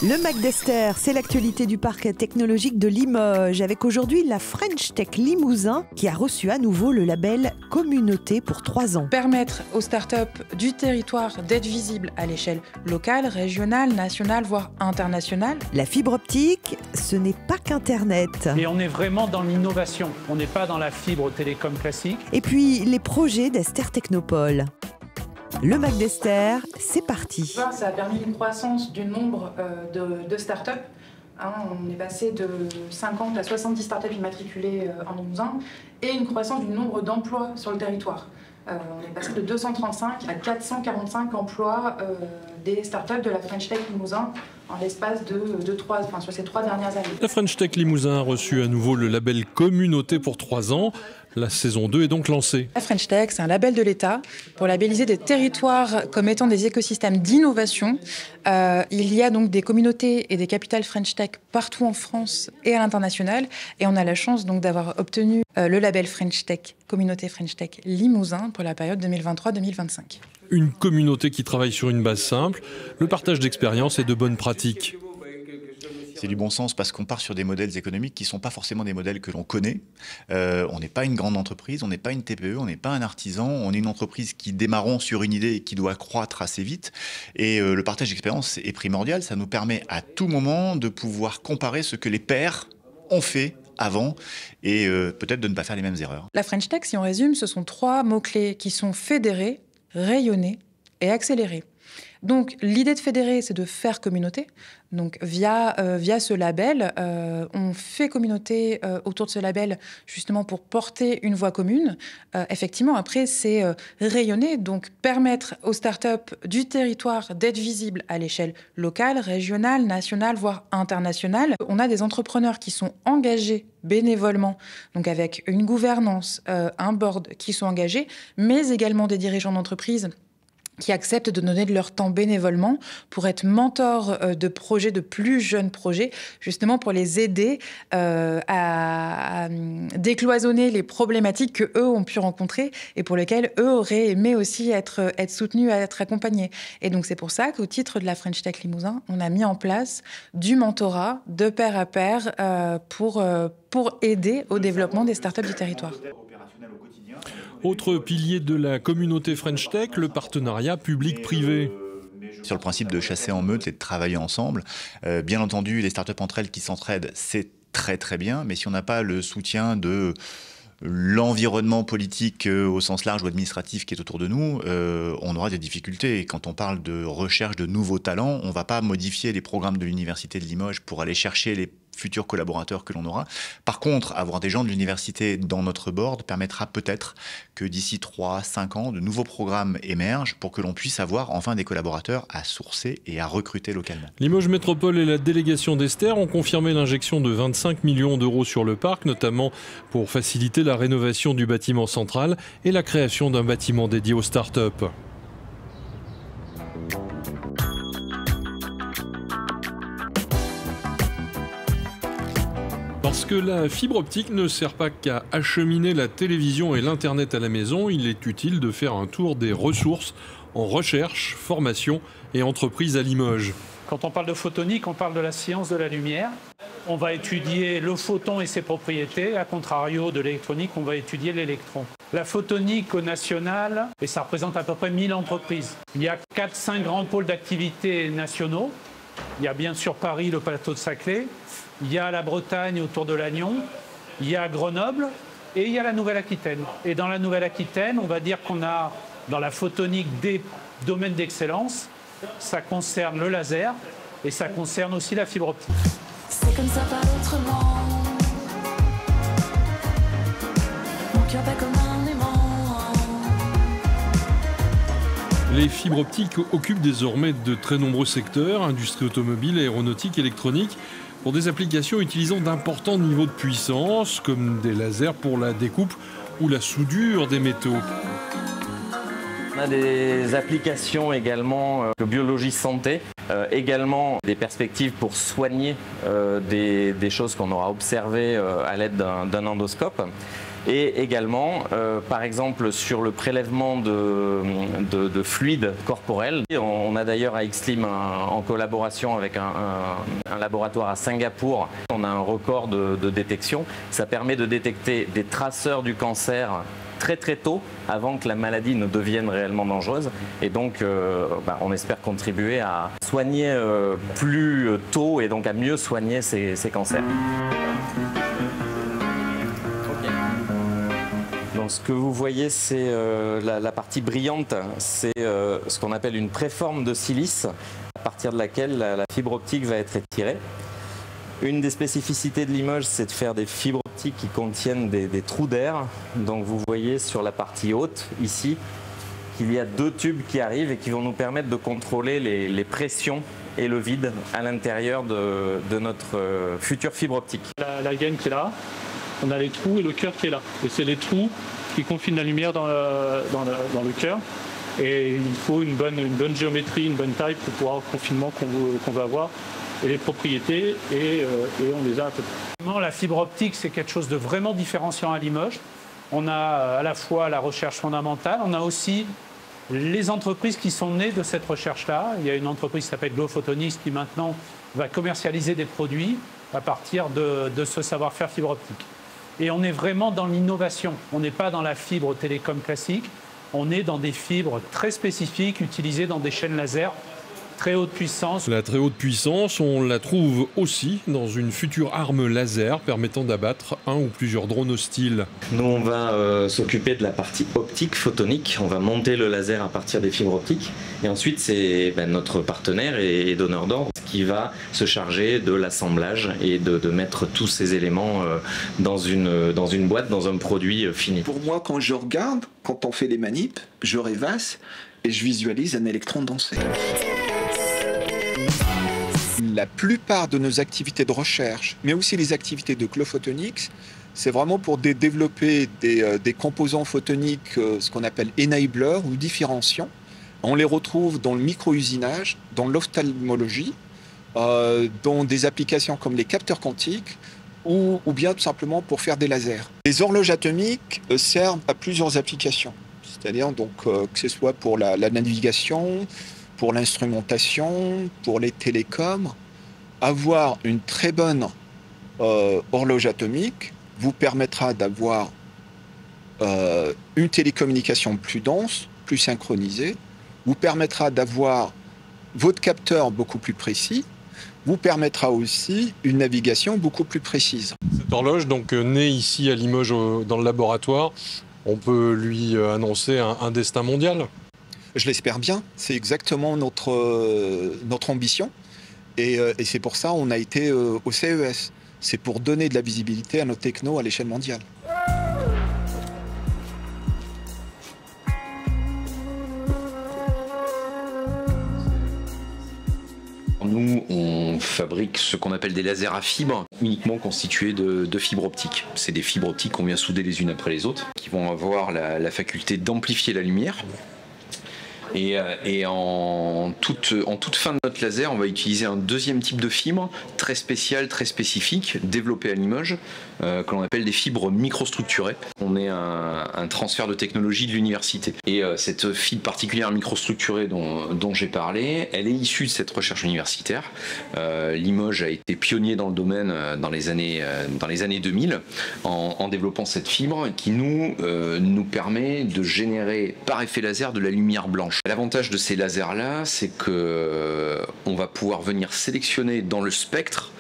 Le Mac d'Esther, c'est l'actualité du parc technologique de Limoges, avec aujourd'hui la French Tech Limousin qui a reçu à nouveau le label Communauté pour 3 ans. Permettre aux startups du territoire d'être visibles à l'échelle locale, régionale, nationale, voire internationale. La fibre optique, ce n'est pas qu'Internet. Et on est vraiment dans l'innovation, on n'est pas dans la fibre télécom classique. Et puis les projets d'Esther Technopole. Le Mac d'Esther, c'est parti. Ça a permis une croissance du nombre de startups. On est passé de 50 à 70 startups immatriculées en Limousin et une croissance du nombre d'emplois sur le territoire. On est passé de 235 à 445 emplois des startups de la French Tech Limousin en l'espace sur ces 3 dernières années. La French Tech Limousin a reçu à nouveau le label Communauté pour 3 ans. La saison 2 est donc lancée. La French Tech, c'est un label de l'État pour labelliser des territoires comme étant des écosystèmes d'innovation. Il y a donc des communautés et des capitales French Tech partout en France et à l'international. Et on a la chance donc d'avoir obtenu le label French Tech, Communauté French Tech Limousin pour la période 2023-2025. Une communauté qui travaille sur une base simple, le partage d'expériences et de bonnes pratiques. C'est du bon sens parce qu'on part sur des modèles économiques qui ne sont pas forcément des modèles que l'on connaît. On n'est pas une grande entreprise, on n'est pas une TPE, on n'est pas un artisan, on est une entreprise qui démarrons sur une idée et qui doit croître assez vite. Et le partage d'expérience est primordial, ça nous permet à tout moment de pouvoir comparer ce que les pairs ont fait avant et peut-être de ne pas faire les mêmes erreurs. La French Tech, si on résume, ce sont 3 mots-clés qui sont fédérer, rayonner et accélérer. Donc l'idée de fédérer, c'est de faire communauté. Donc via ce label, on fait communauté autour de ce label justement pour porter une voix commune. Effectivement, après, c'est rayonner, donc permettre aux startups du territoire d'être visibles à l'échelle locale, régionale, nationale, voire internationale. On a des entrepreneurs qui sont engagés bénévolement, donc avec une gouvernance, un board qui sont engagés, mais également des dirigeants d'entreprise qui acceptent de donner de leur temps bénévolement pour être mentors de projets, de plus jeunes projets, justement pour les aider à décloisonner les problématiques qu'eux ont pu rencontrer et pour lesquelles eux auraient aimé aussi être soutenus, être accompagnés. Et donc c'est pour ça qu'au titre de la French Tech Limousin, on a mis en place du mentorat de pair à pair pour aider au développement des startups du territoire. Autre pilier de la communauté French Tech, le partenariat public-privé. Sur le principe de chasser en meute et de travailler ensemble, bien entendu, les startups entre elles qui s'entraident, c'est très très bien, mais si on n'a pas le soutien de l'environnement politique au sens large ou administratif qui est autour de nous, on aura des difficultés. Et quand on parle de recherche de nouveaux talents, on ne va pas modifier les programmes de l'Université de Limoges pour aller chercher les futurs collaborateurs que l'on aura. Par contre, avoir des gens de l'université dans notre board permettra peut-être que d'ici 3-5 ans, de nouveaux programmes émergent pour que l'on puisse avoir enfin des collaborateurs à sourcer et à recruter localement. Limoges Métropole et la délégation d'Esther ont confirmé l'injection de 25 millions d'euros sur le parc, notamment pour faciliter la rénovation du bâtiment central et la création d'un bâtiment dédié aux startups. Parce que la fibre optique ne sert pas qu'à acheminer la télévision et l'Internet à la maison, il est utile de faire un tour des ressources en recherche, formation et entreprise à Limoges. Quand on parle de photonique, on parle de la science de la lumière. On va étudier le photon et ses propriétés. À contrario de l'électronique, on va étudier l'électron. La photonique au national, et ça représente à peu près 1000 entreprises. Il y a 4-5 grands pôles d'activité nationaux. Il y a bien sûr Paris, le plateau de Saclay. Il y a la Bretagne autour de Lannion, il y a Grenoble et il y a la Nouvelle-Aquitaine. Et dans la Nouvelle-Aquitaine, on va dire qu'on a dans la photonique des domaines d'excellence. Ça concerne le laser et ça concerne aussi la fibre optique. C'est comme ça, pas autrement. Mon cœur bat comme un aimant. Les fibres optiques occupent désormais de très nombreux secteurs, industrie automobile, aéronautique, électronique, pour des applications utilisant d'importants niveaux de puissance, comme des lasers pour la découpe ou la soudure des métaux. On a des applications également de biologie santé, également des perspectives pour soigner des choses qu'on aura observées à l'aide d'un endoscope. Et également, par exemple, sur le prélèvement de fluides corporels. On a d'ailleurs à Xlim, en collaboration avec un laboratoire à Singapour, on a un record de détection. Ça permet de détecter des traceurs du cancer très très tôt, avant que la maladie ne devienne réellement dangereuse. Et donc, on espère contribuer à soigner plus tôt et donc à mieux soigner ces cancers. Donc, ce que vous voyez, c'est la partie brillante, c'est ce qu'on appelle une préforme de silice, à partir de laquelle la fibre optique va être étirée. Une des spécificités de Limoges, c'est de faire des fibres optiques qui contiennent des trous d'air. Donc vous voyez sur la partie haute, ici, qu'il y a 2 tubes qui arrivent et qui vont nous permettre de contrôler les pressions et le vide à l'intérieur de notre future fibre optique. La gaine qui est là, on a les trous et le cœur qui est là. Et c'est les trous qui confinent la lumière dans le cœur. Et il faut une bonne géométrie, une bonne taille pour pouvoir le confinement qu'on veut avoir. Et les propriétés, et on les a à peu près. La fibre optique, c'est quelque chose de vraiment différenciant à Limoges. On a à la fois la recherche fondamentale, on a aussi les entreprises qui sont nées de cette recherche-là. Il y a une entreprise qui s'appelle Glow Photonics qui maintenant va commercialiser des produits à partir de ce savoir-faire fibre optique. Et on est vraiment dans l'innovation. On n'est pas dans la fibre télécom classique, on est dans des fibres très spécifiques utilisées dans des chaînes laser. Très haute puissance. La très haute puissance, on la trouve aussi dans une future arme laser permettant d'abattre un ou plusieurs drones hostiles. Nous, on va s'occuper de la partie optique, photonique. On va monter le laser à partir des fibres optiques. Et ensuite, c'est notre partenaire et donneur d'ordre qui va se charger de l'assemblage et de mettre tous ces éléments dans une boîte, dans un produit fini. Pour moi, quand je regarde, quand on fait les manips, je rêvasse et je visualise un électron danser. La plupart de nos activités de recherche, mais aussi les activités de Glow Photonics, c'est vraiment pour développer des composants photoniques, ce qu'on appelle enablers ou différenciants. On les retrouve dans le micro-usinage, dans l'ophtalmologie, dans des applications comme les capteurs quantiques, ou bien tout simplement pour faire des lasers. Les horloges atomiques servent à plusieurs applications, c'est-à-dire donc, que ce soit pour la navigation, pour l'instrumentation, pour les télécoms. Avoir une très bonne horloge atomique vous permettra d'avoir une télécommunication plus dense, plus synchronisée, vous permettra d'avoir votre capteur beaucoup plus précis, vous permettra aussi une navigation beaucoup plus précise. Cette horloge, donc née ici à Limoges dans le laboratoire, on peut lui annoncer un destin mondial? Je l'espère bien, c'est exactement notre ambition et c'est pour ça qu'on a été au CES. C'est pour donner de la visibilité à nos technos à l'échelle mondiale. Nous, on fabrique ce qu'on appelle des lasers à fibres, uniquement constitués de fibres optiques. C'est des fibres optiques qu'on vient souder les unes après les autres, qui vont avoir la faculté d'amplifier la lumière. Et en toute fin de notre laser, on va utiliser un deuxième type de fibre, très spécial, très spécifique, développé à Limoges, que l'on appelle des fibres microstructurées. On est un transfert de technologie de l'université. Et cette fibre particulière microstructurée dont j'ai parlé, elle est issue de cette recherche universitaire. Limoges a été pionnier dans le domaine dans les années 2000 en développant cette fibre qui nous permet de générer par effet laser de la lumière blanche. L'avantage de ces lasers-là, c'est qu'on va pouvoir venir sélectionner dans le spectre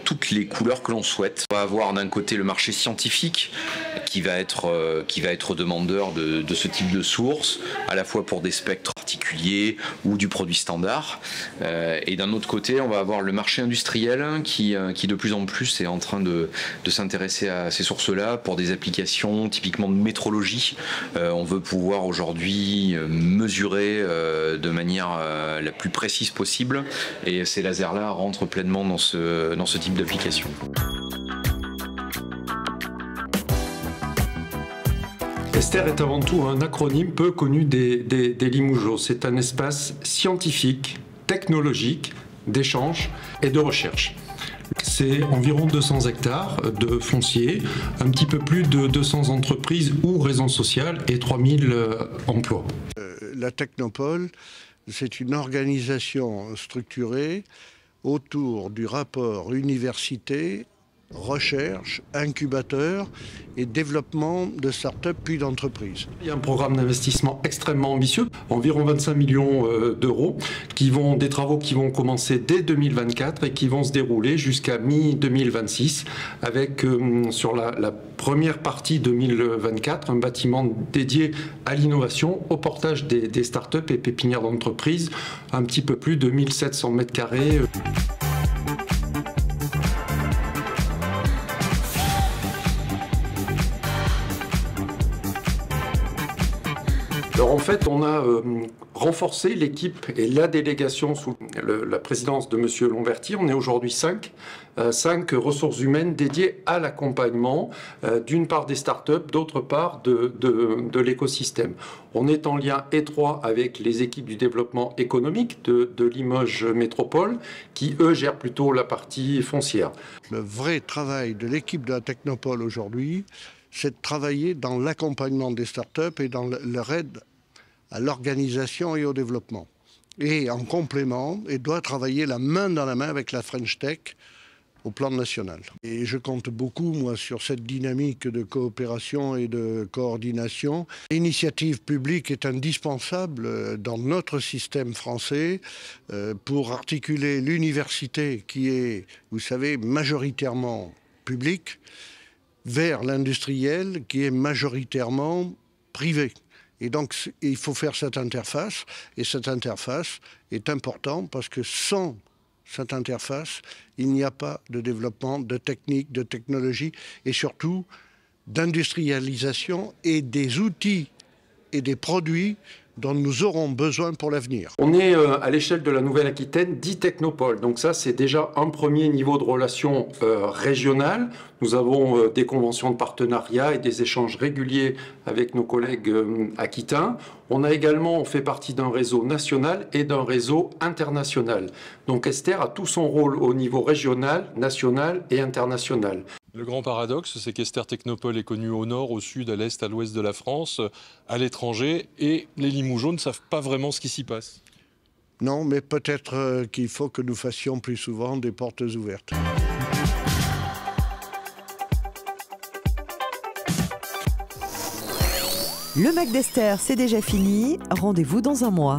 toutes les couleurs que l'on souhaite. On va avoir d'un côté le marché scientifique qui va être demandeur de ce type de source, à la fois pour des spectres particuliers ou du produit standard. Et d'un autre côté, on va avoir le marché industriel qui de plus en plus est en train de s'intéresser à ces sources-là pour des applications typiquement de métrologie. On veut pouvoir aujourd'hui mesurer de manière la plus précise possible et ces lasers-là rentrent pleinement dans ce type d'application. ESTER est avant tout un acronyme peu connu des Limougeaux. C'est un espace scientifique, technologique, d'échange et de recherche. c'est environ 200 hectares de foncier, un petit peu plus de 200 entreprises ou raisons sociales et 3000 emplois. La Technopole, c'est une organisation structurée autour du rapport université, recherche, incubateur et développement de start-up puis d'entreprises. Il y a un programme d'investissement extrêmement ambitieux, environ 25 millions d'euros, des travaux qui vont commencer dès 2024 et qui vont se dérouler jusqu'à mi-2026 avec sur la première partie 2024 un bâtiment dédié à l'innovation, au portage des start-up et pépinières d'entreprises, un petit peu plus de 1700 mètres carrés. Alors en fait, on a renforcé l'équipe et la délégation sous la présidence de M. Lomberty. On est aujourd'hui 5 ressources humaines dédiées à l'accompagnement, d'une part des startups, d'autre part de l'écosystème. On est en lien étroit avec les équipes du développement économique de Limoges Métropole, qui eux gèrent plutôt la partie foncière. Le vrai travail de l'équipe de la Technopole aujourd'hui, c'est de travailler dans l'accompagnement des startups et dans leur aide à l'organisation et au développement. Et en complément, elle doit travailler la main dans la main avec la French Tech au plan national. Et je compte beaucoup, moi, sur cette dynamique de coopération et de coordination. L'initiative publique est indispensable dans notre système français pour articuler l'université qui est, vous savez, majoritairement publique, vers l'industriel qui est majoritairement privé. Et donc, il faut faire cette interface. Et cette interface est importante parce que sans cette interface, il n'y a pas de développement de technique, de technologie et surtout d'industrialisation et des outils et des produits dont nous aurons besoin pour l'avenir. On est à l'échelle de la Nouvelle-Aquitaine 10 technopoles. Donc ça, c'est déjà un premier niveau de relation régionale. Nous avons des conventions de partenariat et des échanges réguliers avec nos collègues aquitains. On fait partie d'un réseau national et d'un réseau international. Donc Esther a tout son rôle au niveau régional, national et international. Le grand paradoxe, c'est qu'Esther Technopole est connue au nord, au sud, à l'est, à l'ouest de la France, à l'étranger, et les Limougeaux ne savent pas vraiment ce qui s'y passe. Non, mais peut-être qu'il faut que nous fassions plus souvent des portes ouvertes. Le Mac d'Esther, c'est déjà fini. Rendez-vous dans un mois.